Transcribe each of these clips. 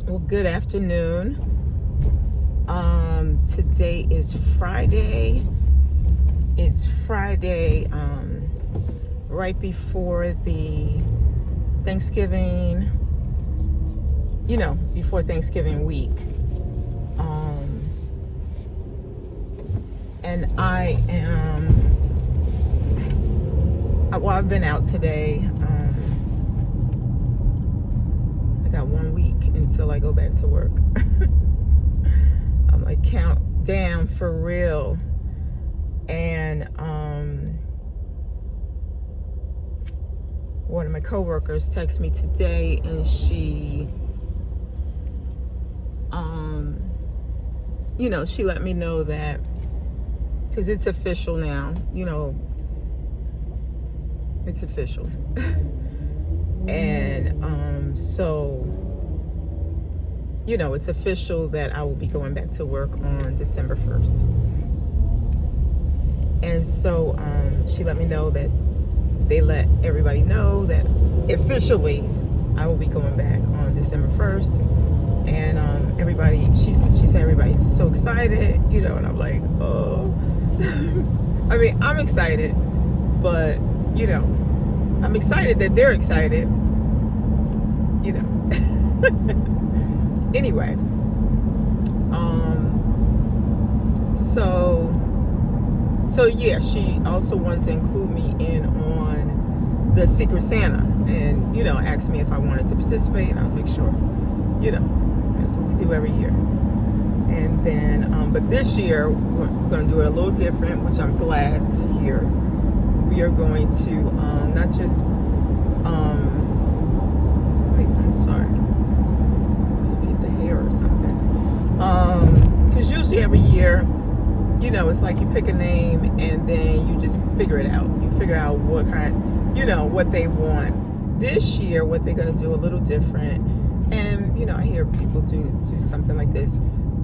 Well, good afternoon. Today is Friday. It's Friday, right before the Thanksgiving, before Thanksgiving week. And I've been out today. I got 1 week until I go back to work. I'm like, count down for real. And one of my coworkers texted me today, and she she let me know that, because it's official now, it's official. And so it's official that I will be going back to work on December 1st. And so she let me know that they let everybody know that officially I will be going back on December 1st. And she said everybody's so excited, and I'm like, oh. I mean, I'm excited, but I'm excited that they're excited, Anyway, so yeah, she also wanted to include me in on the Secret Santa, and asked me if I wanted to participate, and I was like, sure. That's what we do every year. And then, but this year we're going to do it a little different, which I'm glad to hear. We are going to not just wait, I'm sorry, a piece of hair or something. Because usually every year, it's like you pick a name and then you just figure it out. You figure out what kind, what they want. This year, what they're going to do a little different. And, I hear people do something like this.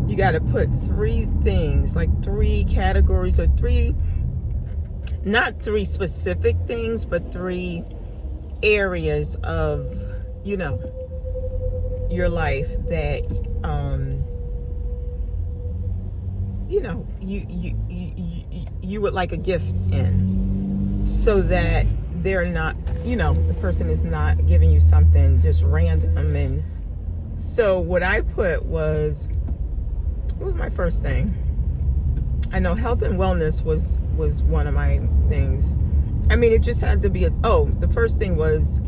You got to put 3 things, like 3 categories, or not 3 specific things, but 3 areas of, your life that, you would like a gift in, so that they're not, the person is not giving you something just random. And so what I put was, what was my first thing? I know health and wellness was one of my things. I mean, it just had to be the first thing was,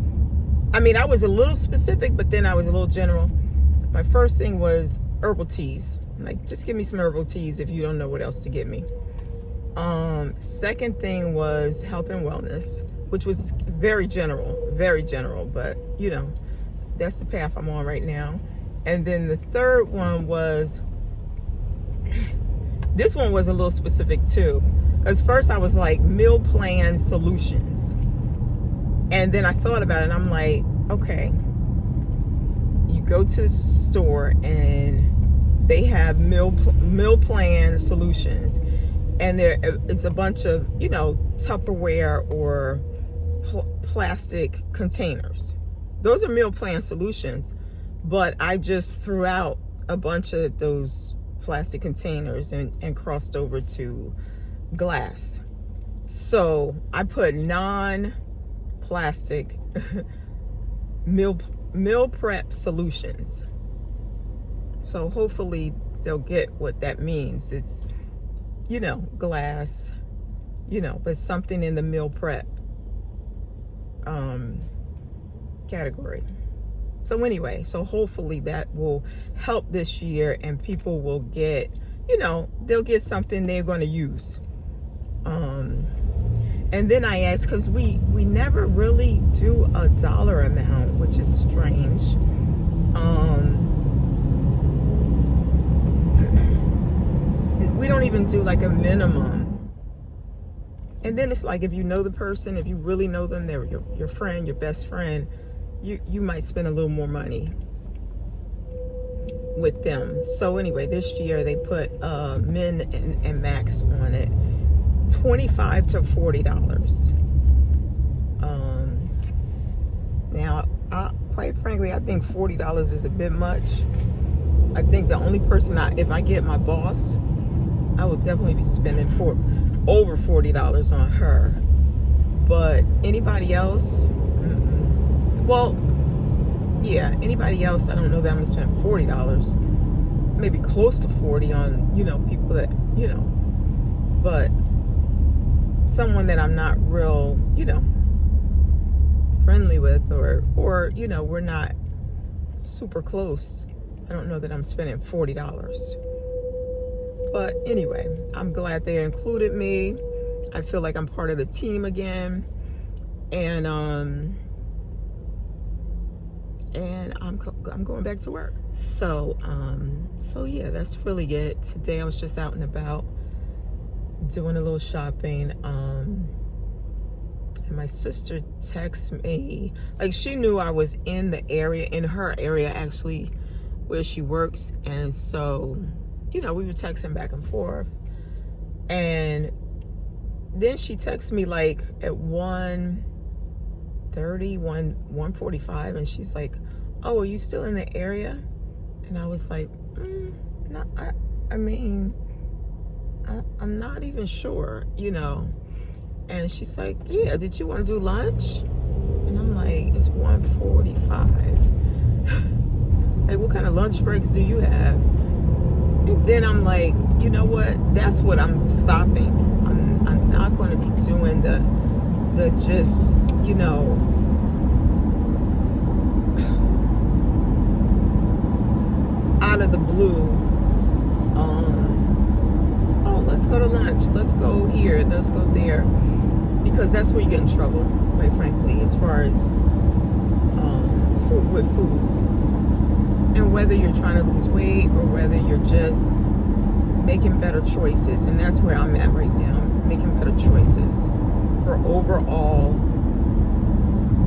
I was a little specific, but then I was a little general. My first thing was herbal teas. Like, just give me some herbal teas if you don't know what else to get me. Second thing was health and wellness, which was very general, but that's the path I'm on right now. And then the third one was, this one was a little specific too, because first I was like meal plan solutions, and then I thought about it and I'm like, okay, you go to the store and they have meal plan solutions, and it's a bunch of Tupperware or plastic containers. Those are meal plan solutions, but I just threw out a bunch of those plastic containers and crossed over to glass. So I put non-plastic meal prep solutions. So hopefully they'll get what that means. It's glass, but something in the meal prep category. So anyway, so hopefully that will help this year, and people will get, they'll get something they're going to use. And then I asked, because we never really do a dollar amount, which is strange. We don't even do like a minimum. And then it's like, if you know the person, if you really know them, they're your friend, your best friend, you might spend a little more money with them. So anyway, this year they put min and max on it, $25 to $40. Now, quite frankly, I think $40 is a bit much. I think the only person if I get my boss, I will definitely be spending over $40 on her. But anybody else, well, yeah, anybody else, I don't know that I'm gonna spend $40. Maybe close to 40 on, people that, but someone that I'm not real, friendly with, or we're not super close. I don't know that I'm spending $40. But anyway, I'm glad they included me. I feel like I'm part of the team again. And I'm going back to work. So yeah, that's really it. Today I was just out and about doing a little shopping. And my sister texted me, like, she knew I was in her area actually, where she works. And so, we were texting back and forth. And then she texted me like at 1:45, and she's like, "Oh, are you still in the area?" And I was like, "No, I'm not even sure, And she's like, "Yeah, did you want to do lunch?" And I'm like, "It's 1:45. Like, what kind of lunch breaks do you have?" And then I'm like, you know what? That's what I'm stopping. I'm not going to be doing the just, out of the blue, oh, let's go to lunch, let's go here, let's go there, because that's where you get in trouble, quite frankly, as far as food. And whether you're trying to lose weight or whether you're just making better choices, and that's where I'm at right now. I'm making better choices for overall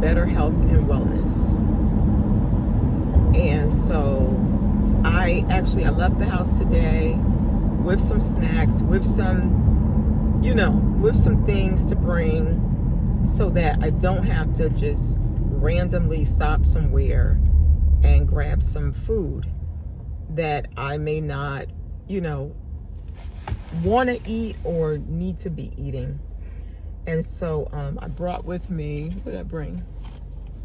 better health and wellness. And so I left the house today with some snacks, with some things to bring, so that I don't have to just randomly stop somewhere and grab some food that I may not, want to eat or need to be eating. And so I brought with me, what did I bring?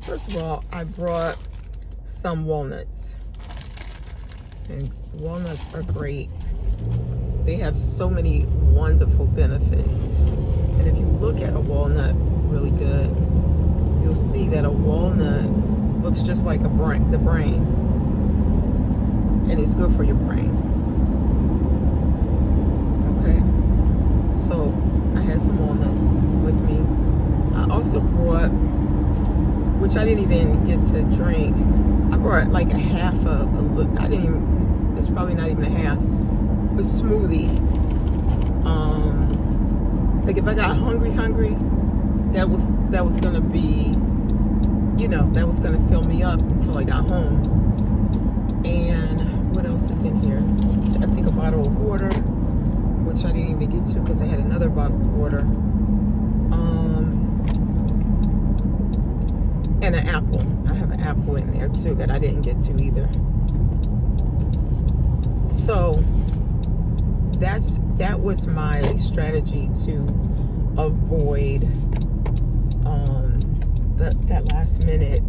First of all, I brought some walnuts. And walnuts are great. They have so many wonderful benefits. And if you look at a walnut really good, you'll see that a walnut looks just like the brain. And it's good for your brain. Okay? So I had some walnuts with me. I also brought, which I didn't even get to drink, I brought like it's probably not even a half, a smoothie. Like if I got hungry, that was gonna be, that was gonna fill me up until I got home. And what else is in here? I think a bottle of water, which I didn't even get to because I had another bottle of water. And an apple. I have an apple in there too that I didn't get to either. So that was my strategy to avoid that last minute.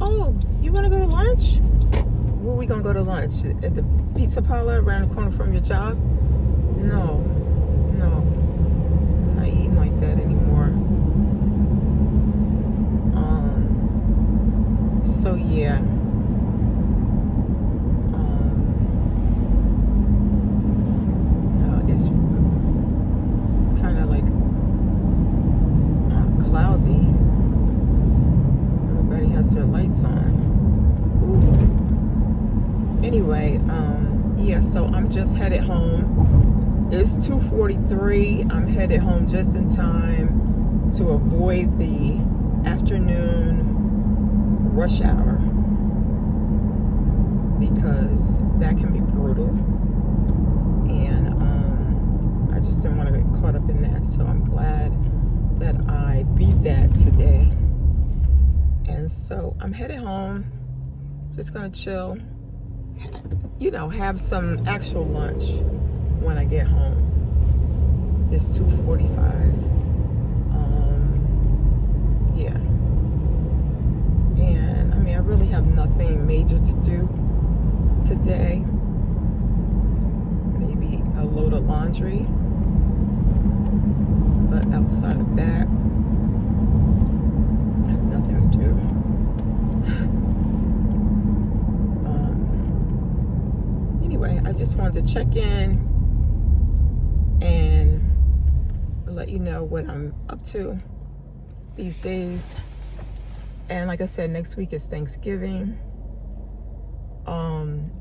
Oh, you want to go to lunch? Where are we gonna go to lunch? At the pizza parlor around the corner from your job? No, I'm not eating like that anymore. So yeah. No, it's kind of like cloudy. Everybody has their lights on. Ooh. Anyway, yeah, so I'm just headed home. It's 2:43. I'm headed home just in time to avoid the afternoon rush hour, because that can be brutal, and I just didn't want to get caught up in that. So I'm glad that I beat that today. And so I'm headed home, just gonna chill, you know, have some actual lunch when I get home. It's 2:45. Yeah. And I mean, I really have nothing major to do today. Maybe a load of laundry. But outside of that, I have nothing to do. Anyway, I just wanted to check in and let you know what I'm up to these days. And like I said, next week is Thanksgiving,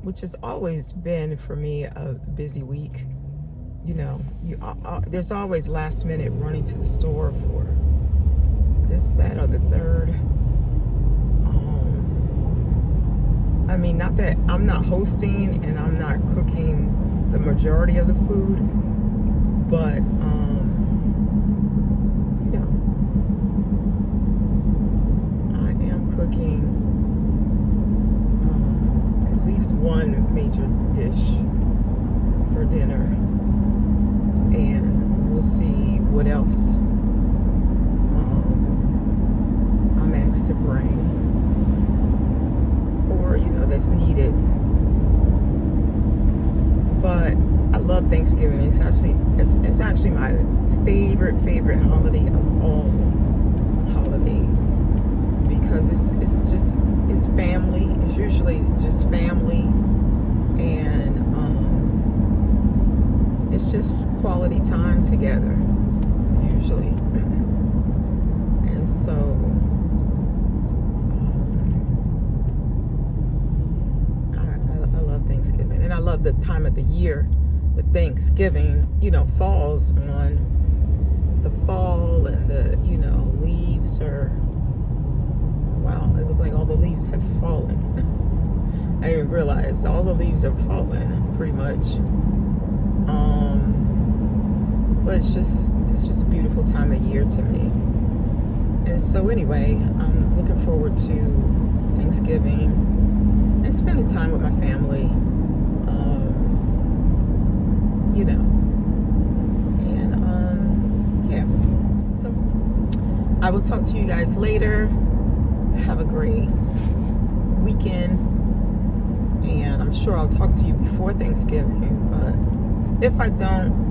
which has always been for me a busy week. You know, there's always last minute running to the store for this, that, or the third. I mean, not that I'm not hosting and I'm not cooking the majority of the food, but you know, I am cooking at least one major dish for dinner, and we'll see what else I'm asked to bring, or you know, that's needed. But I love Thanksgiving. It's actually my favorite holiday of all holidays, because it's family. It's usually just family, and it's just quality time together usually. And so I love Thanksgiving, and I love the time of the year that Thanksgiving, you know, falls on the fall, and the, you know, leaves are, wow, it looked like all the leaves have fallen. I didn't even realize all the leaves have fallen pretty much. But it's just a beautiful time of year to me. And so anyway, I'm looking forward to Thanksgiving and spending time with my family, you know, and yeah. So I will talk to you guys later. Have a great weekend, and I'm sure I'll talk to you before Thanksgiving. But if I don't,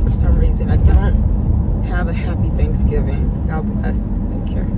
for some reason I don't, have a happy Thanksgiving. God bless. Take care.